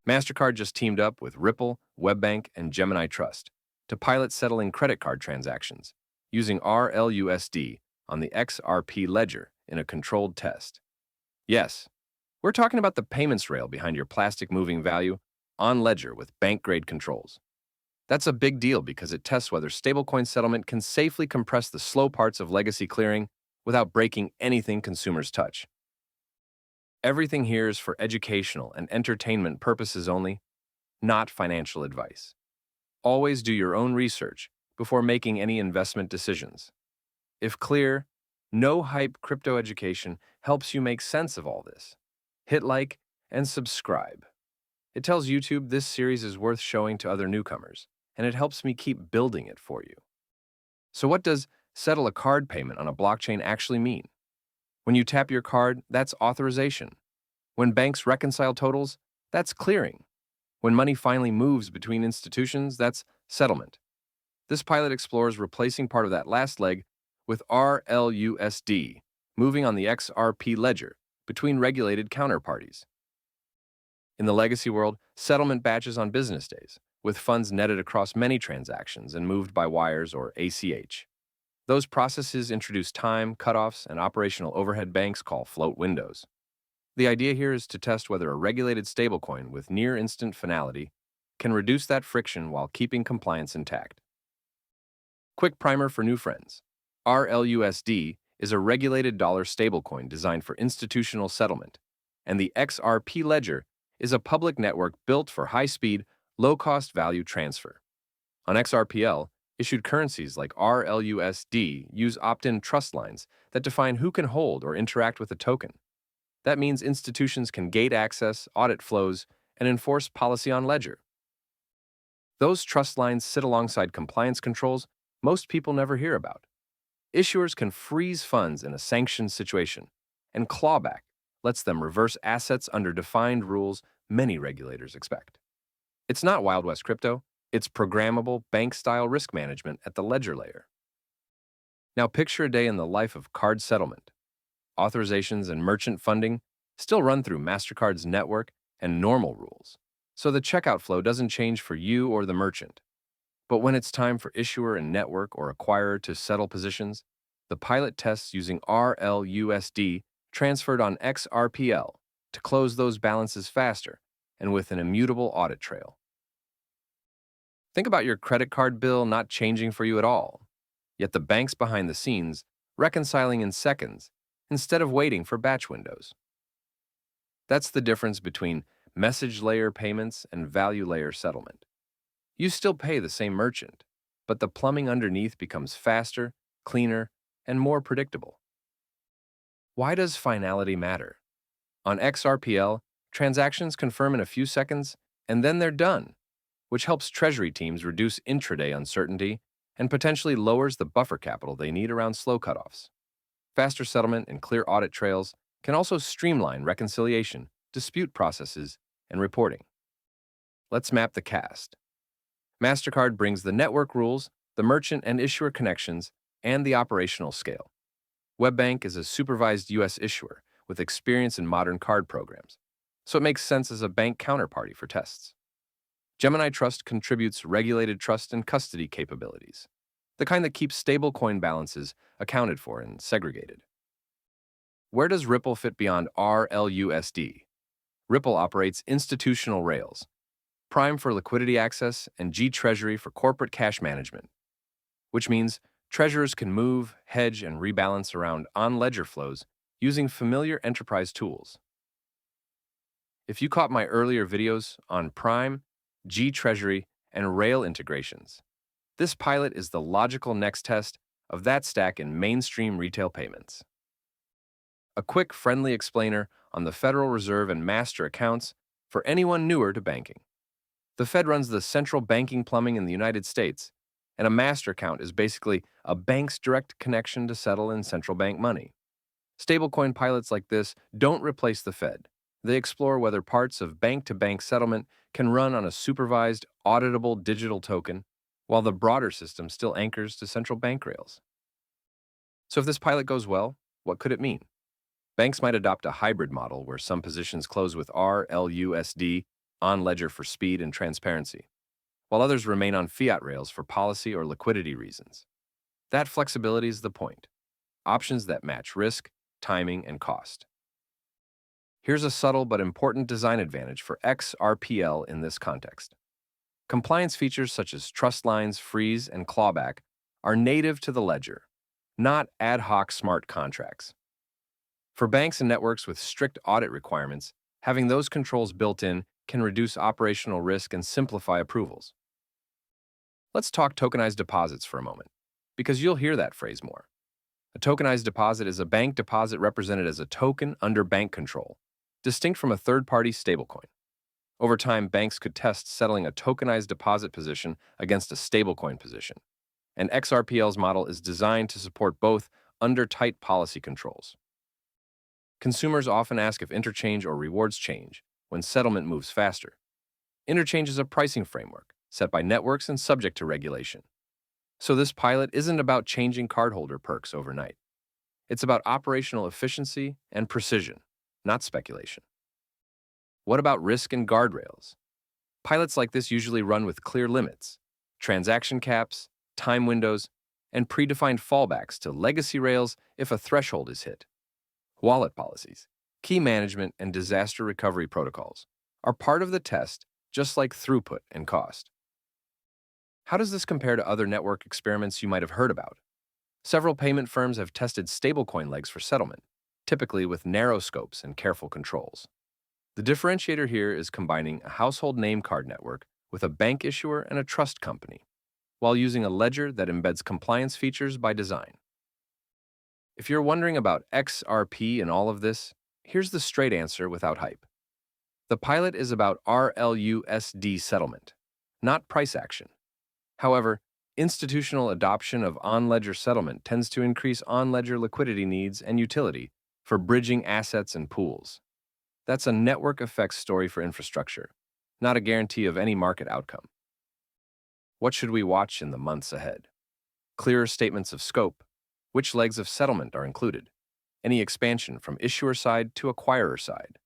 Mastercard just teamed up with Ripple, WebBank, and Gemini Trust to pilot settling credit card transactions using RLUSD on the XRP Ledger in a controlled test. Yes, we're talking about the payments rail behind your plastic moving value on Ledger with bank-grade controls. That's a big deal because it tests whether stablecoin settlement can safely compress the slow parts of legacy clearing without breaking anything consumers touch. Everything here is for educational and entertainment purposes only, not financial advice. Always do your own research before making any investment decisions. If clear, no hype crypto education helps you make sense of all this. Hit like and subscribe. It tells YouTube this series is worth showing to other newcomers, and it helps me keep building it for you. So what does settle a card payment on a blockchain actually mean? When you tap your card, that's authorization. When banks reconcile totals, that's clearing. When money finally moves between institutions, that's settlement. This pilot explores replacing part of that last leg with RLUSD, moving on the XRP Ledger between regulated counterparties. In the legacy world, settlement batches on business days, with funds netted across many transactions and moved by wires or ACH. Those processes introduce time, cutoffs, and operational overhead banks call float windows. The idea here is to test whether a regulated stablecoin with near-instant finality can reduce that friction while keeping compliance intact. Quick primer for new friends. RLUSD is a regulated dollar stablecoin designed for institutional settlement, and the XRP Ledger is a public network built for high-speed, low-cost value transfer. On XRPL, issued currencies like RLUSD use opt-in trust lines that define who can hold or interact with a token. That means institutions can gate access, audit flows, and enforce policy on Ledger. Those trust lines sit alongside compliance controls most people never hear about. Issuers can freeze funds in a sanctioned situation, and clawback lets them reverse assets under defined rules many regulators expect. It's not Wild West crypto, it's programmable, bank-style risk management at the ledger layer. Now picture a day in the life of card settlement. Authorizations and merchant funding still run through Mastercard's network and normal rules, so the checkout flow doesn't change for you or the merchant. But when it's time for issuer and network or acquirer to settle positions, the pilot tests using RLUSD transferred on XRPL to close those balances faster and with an immutable audit trail. Think about your credit card bill not changing for you at all, yet the banks behind the scenes reconciling in seconds instead of waiting for batch windows. That's the difference between message layer payments and value layer settlement. You still pay the same merchant, but the plumbing underneath becomes faster, cleaner, and more predictable. Why does finality matter? On XRPL, transactions confirm in a few seconds, and then they're done, which helps Treasury teams reduce intraday uncertainty and potentially lowers the buffer capital they need around slow cutoffs. Faster settlement and clear audit trails can also streamline reconciliation, dispute processes, and reporting. Let's map the cast. Mastercard brings the network rules, the merchant and issuer connections, and the operational scale. WebBank is a supervised U.S. issuer with experience in modern card programs, so it makes sense as a bank counterparty for tests. Gemini Trust contributes regulated trust and custody capabilities, the kind that keeps stablecoin balances accounted for and segregated. Where does Ripple fit beyond RLUSD? Ripple operates institutional rails, Prime for liquidity access, and GTreasury for corporate cash management, which means treasurers can move, hedge, and rebalance around on-ledger flows using familiar enterprise tools. If you caught my earlier videos on Prime, GTreasury, and Rail integrations, this pilot is the logical next test of that stack in mainstream retail payments. A quick, friendly explainer on the Federal Reserve and master accounts for anyone newer to banking. The Fed runs the central banking plumbing in the United States, and a master account is basically a bank's direct connection to settle in central bank money. Stablecoin pilots like this don't replace the Fed. They explore whether parts of bank-to-bank settlement can run on a supervised, auditable digital token, while the broader system still anchors to central bank rails. So if this pilot goes well, what could it mean? Banks might adopt a hybrid model where some positions close with RLUSD on ledger for speed and transparency, while others remain on fiat rails for policy or liquidity reasons. That flexibility is the point. Options that match risk, timing, and cost. Here's a subtle but important design advantage for XRPL in this context. Compliance features such as trust lines, freeze, and clawback are native to the ledger, not ad hoc smart contracts. For banks and networks with strict audit requirements, having those controls built in can reduce operational risk and simplify approvals. Let's talk tokenized deposits for a moment, because you'll hear that phrase more. A tokenized deposit is a bank deposit represented as a token under bank control, distinct from a third-party stablecoin. Over time, banks could test settling a tokenized deposit position against a stablecoin position, and XRPL's model is designed to support both under tight policy controls. Consumers often ask if interchange or rewards change when settlement moves faster. Interchange is a pricing framework set by networks and subject to regulation. So this pilot isn't about changing cardholder perks overnight. It's about operational efficiency and precision, not speculation. What about risk and guardrails? Pilots like this usually run with clear limits, transaction caps, time windows, and predefined fallbacks to legacy rails if a threshold is hit. Wallet policies, key management, and disaster recovery protocols are part of the test, just like throughput and cost. How does this compare to other network experiments you might have heard about? Several payment firms have tested stablecoin legs for settlement, typically with narrow scopes and careful controls. The differentiator here is combining a household name card network with a bank issuer and a trust company, while using a ledger that embeds compliance features by design. If you're wondering about XRP and all of this, here's the straight answer without hype. The pilot is about RLUSD settlement, not price action. However, institutional adoption of on-ledger settlement tends to increase on-ledger liquidity needs and utility for bridging assets and pools. That's a network effects story for infrastructure, not a guarantee of any market outcome. What should we watch in the months ahead? Clearer statements of scope, which legs of settlement are included, any expansion from issuer side to acquirer side,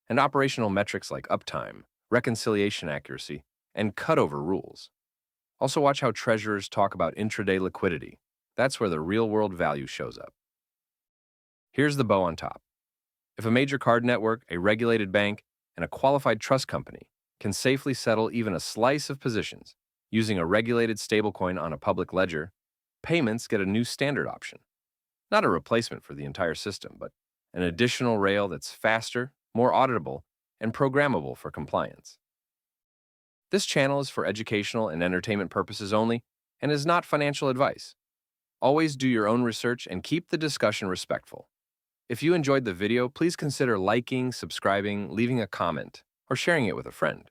and operational metrics like uptime, reconciliation accuracy, and cutover rules. Also watch how treasurers talk about intraday liquidity. That's where the real-world value shows up. Here's the bow on top. If a major card network, a regulated bank, and a qualified trust company can safely settle even a slice of positions using a regulated stablecoin on a public ledger, payments get a new standard option. Not a replacement for the entire system, but an additional rail that's faster, more auditable, and programmable for compliance. This channel is for educational and entertainment purposes only and is not financial advice. Always do your own research and keep the discussion respectful. If you enjoyed the video, please consider liking, subscribing, leaving a comment, or sharing it with a friend.